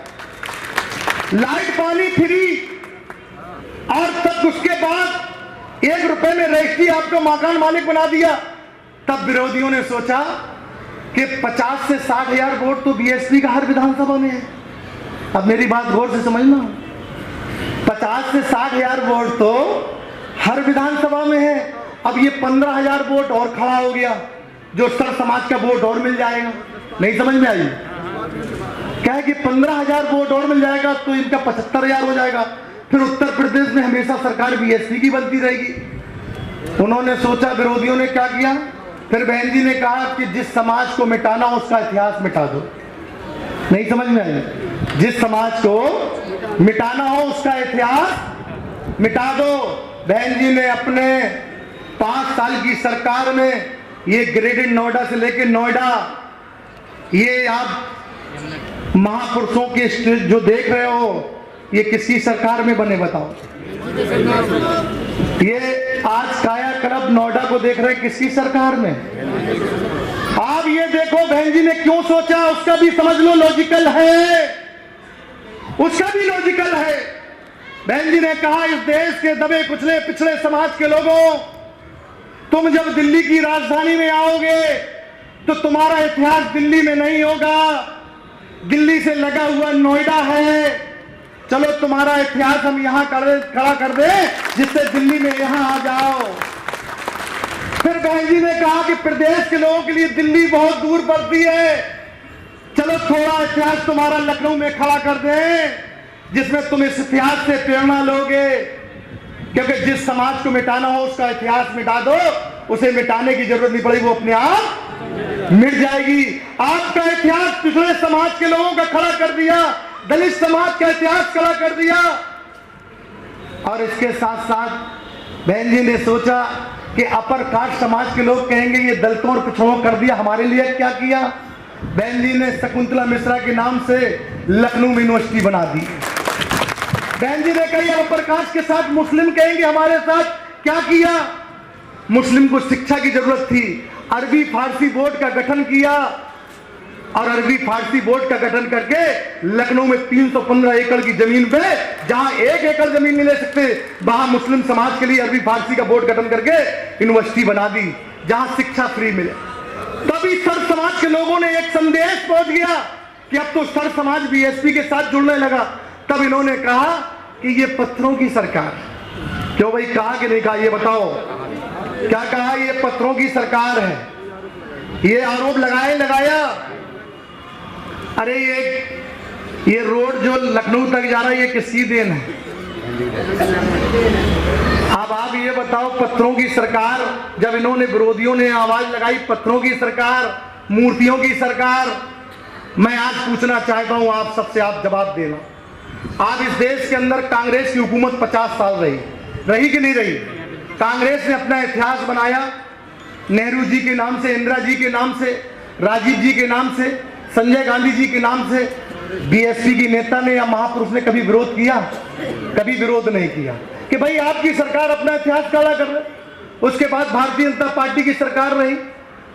[SPEAKER 2] लाइट पानी फ्री, और तब उसके बाद 1 रुपए में रजिस्ट्री आपको मकान मालिक बना दिया। तब विरोधियों ने सोचा कि 50 से 60 हजार वोट तो बीएसपी का हर विधानसभा में है। अब मेरी बात गौर से समझना, 50 से 60 हजार वोट तो हर विधानसभा में है। अब ये 15,000 वोट और खड़ा हो गया, जो सर समाज का वोट और मिल जाएगा। नहीं समझ में आई? क्या है कि 15,000 वोट और मिल जाएगा तो इनका 75,000 हो जाएगा। फिर उत्तर प्रदेश में हमेशा सरकार बीएसपी की बनती रहेगी। उन्होंने सोचा, विरोधियों ने क्या किया, फिर बहन जी ने कहा कि जिस समाज को मिटाना हो उसका इतिहास मिटा दो। नहीं समझ में आई? जिस समाज को मिटाना हो उसका इतिहास मिटा दो। बहन जी ने अपने 5 साल की सरकार में ये ग्रेटर नोएडा से लेकर नोएडा, ये आप महापुरुषों के जो देख रहे हो, ये किसकी सरकार में बने बताओ? ये आज कायाकल्प नोएडा को देख रहे हैं, किसकी सरकार में? आप ये देखो बहन जी ने क्यों सोचा, उसका भी समझ लो, लॉजिकल है, उसका भी लॉजिकल है। बहन जी ने कहा, इस देश के दबे कुचले पिछड़े समाज के लोगों, तुम जब दिल्ली की राजधानी में आओगे तो तुम्हारा इतिहास दिल्ली में नहीं होगा, दिल्ली से लगा हुआ नोएडा है। चलो तुम्हारा इतिहास हम यहां खड़ा कर दें, जिससे दिल्ली में यहां आ जाओ। फिर बहन जी ने कहा कि प्रदेश के लोगों के लिए दिल्ली बहुत दूर पड़ती है, चलो थोड़ा इतिहास तुम्हारा लखनऊ में खड़ा कर दें, जिसमें तुम इस इतिहास से प्रेरणा लोगे। क्योंकि जिस समाज को मिटाना हो उसका इतिहास मिटा दो, उसे मिटाने की जरूरत नहीं पड़ेगी, वो अपने आप मिट जाएगी। आपका इतिहास पिछड़े समाज के लोगों का खड़ा कर दिया, दलित समाज का इतिहास खड़ा कर दिया। और इसके साथ साथ बहन जी ने सोचा कि अपर कास्ट समाज के लोग कहेंगे ये दलितों और पिछड़ों कर दिया, हमारे लिए क्या किया। बहन जी ने शकुंतला मिश्रा के नाम से लखनऊ में यूनिवर्सिटी बना दी। बहन जी ने कही अपर कास्ट के साथ मुस्लिम कहेंगे हमारे साथ क्या किया। मुस्लिम को शिक्षा की जरूरत थी, अरबी फारसी बोर्ड का गठन किया, और अरबी फारसी बोर्ड का गठन करके लखनऊ में 315 एकड़ की जमीन पे, जहां 1 एकड़ जमीन नहीं ले सकते, वहां मुस्लिम समाज के लिए अरबी फारसी का बोर्ड गठन करके यूनिवर्सिटी बना दी, जहां शिक्षा फ्री मिले। तभी सर समाज के लोगों ने एक संदेश पहुंच गया कि अब तो सर समाज बीएसपी के साथ जुड़ने लगा। तब इन्होंने कहा कि ये पत्थरों की सरकार, क्यों भाई, कहा कि नहीं कहा, ये बताओ क्या कहा, ये पत्थरों की सरकार है। ये आरोप लगाया। अरे ये रोड जो लखनऊ तक जा रहा है, ये किसकी देन है? अब आप ये बताओ, पत्थरों की सरकार, जब इन्होंने विरोधियों ने आवाज लगाई पत्थरों की सरकार, मूर्तियों की सरकार, मैं आज पूछना चाहता हूं आप सबसे, आप जवाब देना। आप इस देश के अंदर कांग्रेस की हुकूमत 50 साल रही कि नहीं रही? कांग्रेस ने अपना इतिहास बनाया, नेहरू जी के नाम से, इंदिरा जी के नाम से, राजीव जी के नाम से, संजय गांधी जी के नाम से। बीएसपी की नेता ने या महापुरुष ने कभी विरोध किया? कभी विरोध नहीं किया कि भाई आपकी सरकार अपना इतिहास काला कर रहे। उसके बाद भारतीय जनता पार्टी की सरकार रही।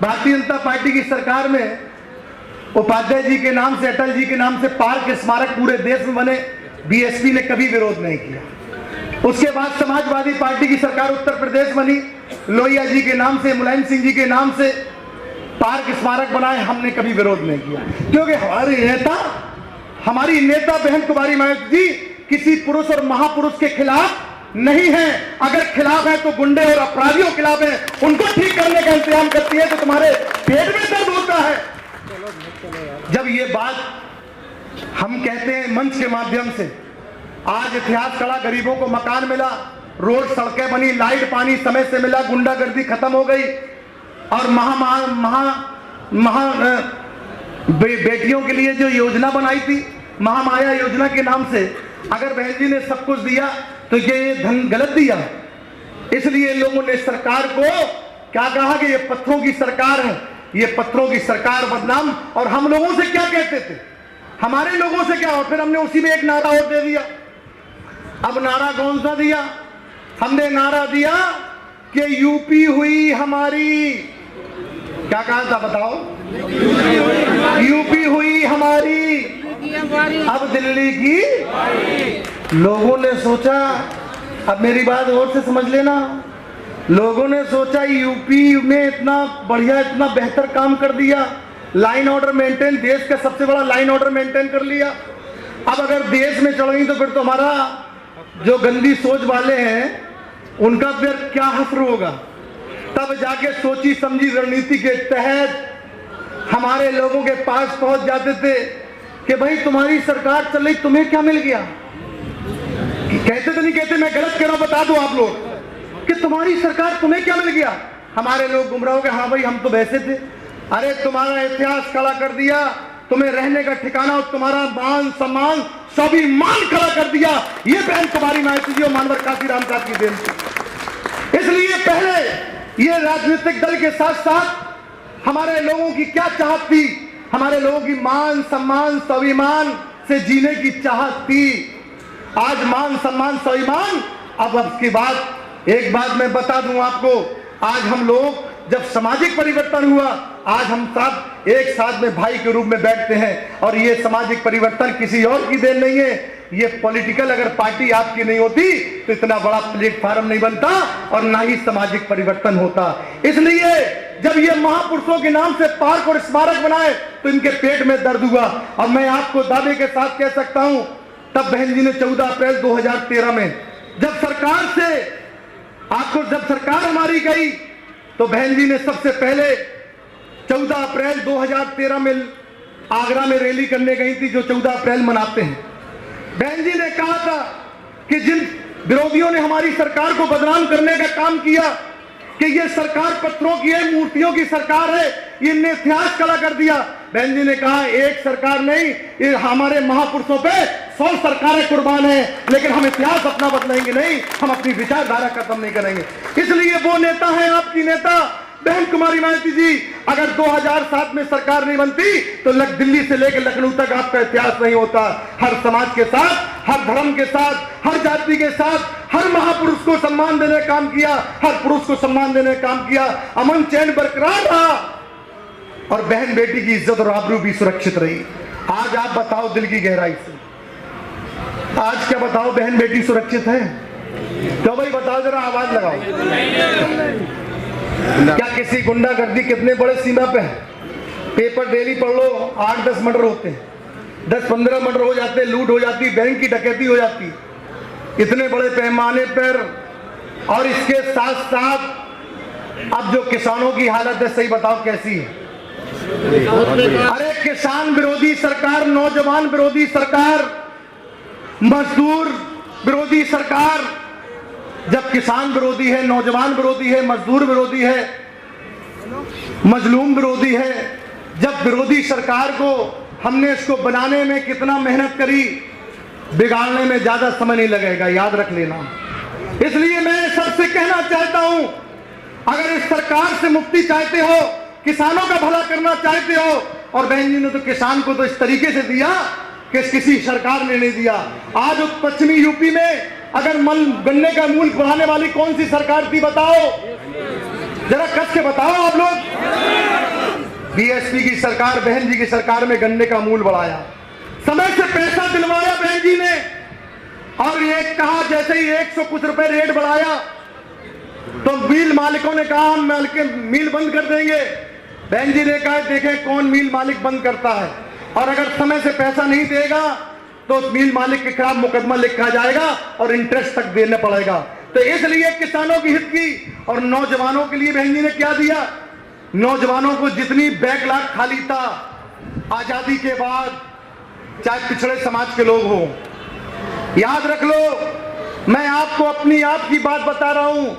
[SPEAKER 2] भारतीय जनता पार्टी की सरकार में उपाध्याय जी के नाम से, अटल जी के नाम से पार्क स्मारक पूरे देश में बने, बीएसपी ने कभी विरोध नहीं किया। उसके बाद समाजवादी पार्टी की सरकार उत्तर प्रदेश बनी, लोहिया जी के नाम से, मुलायम सिंह जी के नाम से पार्क स्मारक बनाए, हमने कभी विरोध नहीं किया, क्योंकि हमारी नेता बहन कुमारी मायावती जी किसी पुरुष और महापुरुष के खिलाफ नहीं है। अगर खिलाफ है तो गुंडे और अपराधियों के खिलाफ है, उनको ठीक करने का इंतजाम करती है। तो तुम्हारे पेट में दर्द होता है। जब ये बात हम कहते हैं मंच के माध्यम से, आज इतिहास खड़ा, गरीबों को मकान मिला, रोड सड़कें बनी, लाइट पानी समय से मिला, गुंडागर्दी खत्म हो गई, और बेटियों के लिए जो योजना बनाई थी महामाया योजना के नाम से, अगर बहन जी ने सब कुछ दिया तो ये धन गलत दिया। इसलिए लोगों ने सरकार को क्या कहा कि ये पत्थरों की सरकार है, ये पत्थरों की सरकार बदनाम। और हम लोगों से क्या कहते थे, हमारे लोगों से क्या, और फिर हमने उसी में एक नारा और दे दिया। अब नारा कौन सा दिया? हमने नारा दिया कि यूपी हुई हमारी, क्या कहा था बताओ? यूपी हुई हमारी, अब दिल्ली की। लोगों ने सोचा, अब मेरी बात और से समझ लेना, लोगों ने सोचा यूपी में इतना बढ़िया, इतना बेहतर काम कर दिया, लाइन ऑर्डर मेंटेन, देश का सबसे बड़ा लाइन ऑर्डर मेंटेन कर लिया। अब अगर देश में चढ़ गई तो फिर तो हमारा जो गंदी सोच वाले हैं उनका फिर क्या हश्र होगा। तब जाके सोची समझी रणनीति के तहत हमारे लोगों के पास पहुंच जाते थे कि भाई तुम्हारी सरकार चल रही, तुम्हें क्या मिल गया? कहते तो नहीं कहते, मैं गलत कह रहा हूं, बता दो आप लोग कि तुम्हारी सरकार, तुम्हें क्या मिल गया? हमारे लोग गुमराह हो गए, हाँ भाई हम तो वैसे थे। अरे तुम्हारा इतिहास खड़ा कर दिया, तुम्हें रहने का ठिकाना और तुम्हारा मान सम्मान सभी मान खड़ा कर दिया। ये बहन कुमारी मायावती जी और मानवर काशीराम साहब की देन थी। इसलिए पहले ये राजनीतिक दल के साथ साथ हमारे लोगों की क्या चाहत थी, हमारे लोगों की मान सम्मान स्वाभिमान से जीने की चाहत थी। आज मान सम्मान स्वाभिमान, अब की बात, एक बात मैं बता दूं आपको, आज हम लोग जब सामाजिक परिवर्तन हुआ, आज हम सब एक साथ में भाई के रूप में बैठते हैं। और ये सामाजिक परिवर्तन किसी और की देन नहीं है, ये पॉलिटिकल अगर पार्टी आपकी नहीं होती तो इतना बड़ा प्लेटफॉर्म नहीं बनता और ना ही सामाजिक परिवर्तन होता। इसलिए जब ये महापुरुषों के नाम से पार्क और स्मारक बनाए तो इनके पेट में दर्द हुआ। और मैं आपको दावे के साथ कह सकता हूं, तब बहन जी ने 14 अप्रैल 2013 में जब सरकार हमारी गई तो बहन जी ने सबसे पहले 14 अप्रैल 2013 में आगरा में रैली करने गई थी, जो 14 अप्रैल मनाते हैं। बहन जी ने कहा था कि जिन विरोधियों ने हमारी सरकार को बदनाम करने का काम किया कि ये सरकार पत्थरों की है, मूर्तियों की सरकार है, इनने इतिहास खड़ा कर दिया। बहन जी ने कहा एक सरकार नहीं, ये हमारे महापुरुषों पे 100 सरकारें कुर्बान हैं, लेकिन हम इतिहास अपना बदलेंगे नहीं, हम अपनी विचारधारा खत्म नहीं करेंगे। इसलिए वो नेता है आपकी नेता बहन कुमारी मायावती जी। अगर 2007 में सरकार नहीं बनती तो दिल्ली से लेकर लखनऊ तक आपका इतिहास नहीं होता। हर समाज के साथ, हर धर्म के साथ, हर जाति के साथ, हर महापुरुष को सम्मान देने का काम किया, हर पुरुष को सम्मान देने का काम किया, अमन चैन बरकरार रहा और बहन बेटी की इज्जत और आबरू भी सुरक्षित रही। आज आप बताओ दिल की गहराई से, आज क्या बताओ बहन बेटी सुरक्षित है? तो भाई बताओ, जरा आवाज लगाओ। क्या किसी गुंडागर्दी कितने बड़े सीमा पे है? पेपर डेली पढ़ लो, 8-10 मर्डर होते हैं, 10-15 मर्डर हो जाते हैं, लूट हो जाती, बैंक की डकैती हो जाती, इतने बड़े पैमाने पर। और इसके साथ साथ अब जो किसानों की हालत है, सही बताओ कैसी है? अरे किसान विरोधी सरकार, नौजवान विरोधी सरकार, मजदूर विरोधी सरकार। जब किसान विरोधी है, नौजवान विरोधी है, मजदूर विरोधी है, मजलूम विरोधी है, जब विरोधी सरकार को हमने इसको बनाने में कितना मेहनत करी, बिगाड़ने में ज्यादा समय नहीं लगेगा, याद रख लेना। इसलिए मैं सबसे कहना चाहता हूं, अगर इस सरकार से मुक्ति चाहते हो, किसानों का भला करना चाहते हो, और बहन जी ने तो किसान को तो इस तरीके से दिया कि किसी सरकार ने नहीं दिया। आज पश्चिमी यूपी में अगर गन्ने का मूल्य बढ़ाने वाली कौन सी सरकार थी बताओ, जरा कस के बताओ आप लोग। बीएसपी की सरकार, बहन जी की सरकार में गन्ने का मूल्य बढ़ाया, समय से पैसा दिलवाया बहन जी ने, और ये कहा जैसे ही 100 कुछ रुपए रेट बढ़ाया तो मिल मालिकों ने कहा हम मिल बंद कर देंगे। बहन जी ने कहा देखें कौन मिल मालिक बंद करता है, और अगर समय से पैसा नहीं देगा तो मिल मालिक के खिलाफ मुकदमा लिखा जाएगा और इंटरेस्ट तक देना पड़ेगा। तो इसलिए किसानों की हित की और नौजवानों के लिए बहन जी ने क्या दिया? नौजवानों को जितनी बैकलॉग खाली था आजादी के बाद, चाहे पिछड़े समाज के लोग हों, याद रख लो, मैं आपको अपनी आप की बात बता रहा हूं,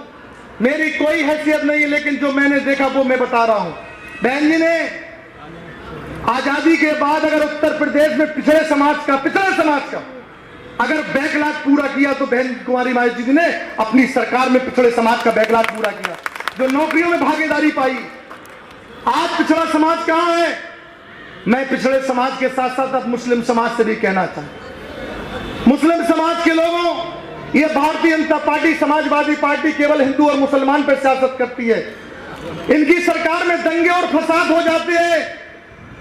[SPEAKER 2] मेरी कोई हैसियत नहीं है, लेकिन जो मैंने देखा वो मैं बता रहा हूं। बहन जी ने आजादी के बाद अगर उत्तर प्रदेश में पिछड़े समाज का अगर बैकलॉग पूरा किया तो बहन कुमारी माई जी ने अपनी सरकार में पिछड़े समाज का बैकलॉग पूरा किया, जो नौकरियों में भागीदारी पाई। आज पिछड़ा समाज कहां है? मैं पिछड़े समाज के साथ साथ अब मुस्लिम समाज से भी कहना चाहता हूं, मुस्लिम समाज के लोगों, ये भारतीय जनता पार्टी समाजवादी पार्टी केवल हिंदू और मुसलमान पर सियासत करती है। इनकी सरकार में दंगे और फसाद हो जाते हैं,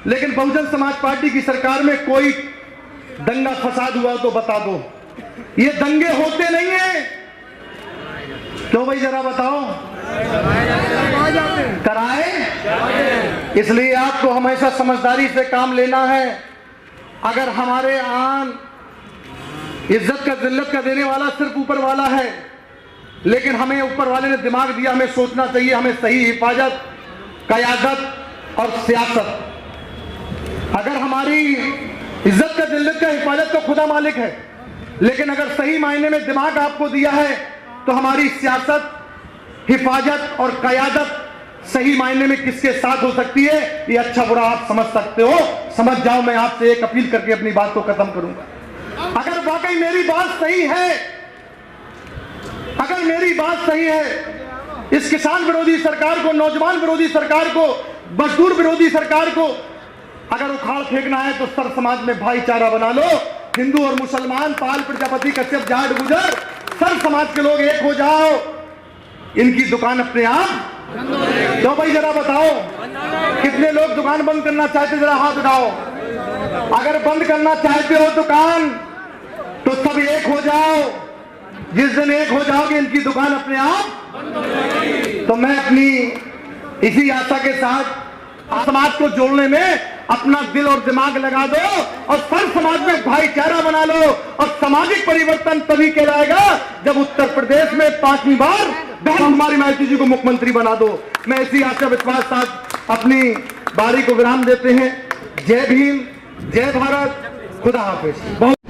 [SPEAKER 2] लेकिन बहुजन समाज पार्टी की सरकार में कोई दंगा फसाद हुआ तो बता दो। ये दंगे होते नहीं है, क्यों भाई जरा बताओ? कराए। इसलिए आपको हमेशा समझदारी से काम लेना है। अगर हमारे आन इज्जत का जिल्लत का देने वाला सिर्फ ऊपर वाला है, लेकिन हमें ऊपर वाले ने दिमाग दिया, हमें सोचना चाहिए, हमें सही हिफाजत, क़यादत और सियासत। अगर हमारी इज्जत का जिल्लत का हिफाजत तो खुदा मालिक है, लेकिन अगर सही मायने में दिमाग आपको दिया है तो हमारी सियासत, हिफाजत और क़यादत सही मायने में किसके साथ हो सकती है, ये अच्छा बुरा आप समझ सकते हो। समझ जाओ। मैं आपसे एक अपील करके अपनी बात को खत्म करूंगा। अगर वाकई मेरी बात सही है, अगर मेरी बात सही है, इस किसान विरोधी सरकार को, नौजवान विरोधी सरकार को, मजदूर विरोधी सरकार को अगर उखाड़ फेंकना है तो सर समाज में भाईचारा बना लो। हिंदू और मुसलमान, पाल, प्रजापति, कश्यप, जाट, गुजर, सर समाज के लोग एक हो जाओ, इनकी दुकान अपने आप। तो भाई जरा बताओ, कितने लोग दुकान बंद करना चाहते, जरा हाथ उठाओ। अगर बंद करना चाहते हो दुकान तो सब एक हो जाओ। जिस दिन एक हो जाओगे इनकी दुकान अपने आप। तो मैं अपनी इसी आशा के साथ समाज को जोड़ने में अपना दिल और दिमाग लगा दो और सर समाज में भाईचारा बना लो, और सामाजिक परिवर्तन तभी कहलाएगा जब उत्तर प्रदेश में 5वीं बार बहन कुमारी माइती जी को मुख्यमंत्री बना दो। मैं इसी आशा विश्वास साथ अपनी बारी को विराम देते हैं। जय भीम, जय भारत, खुदा हाफिज।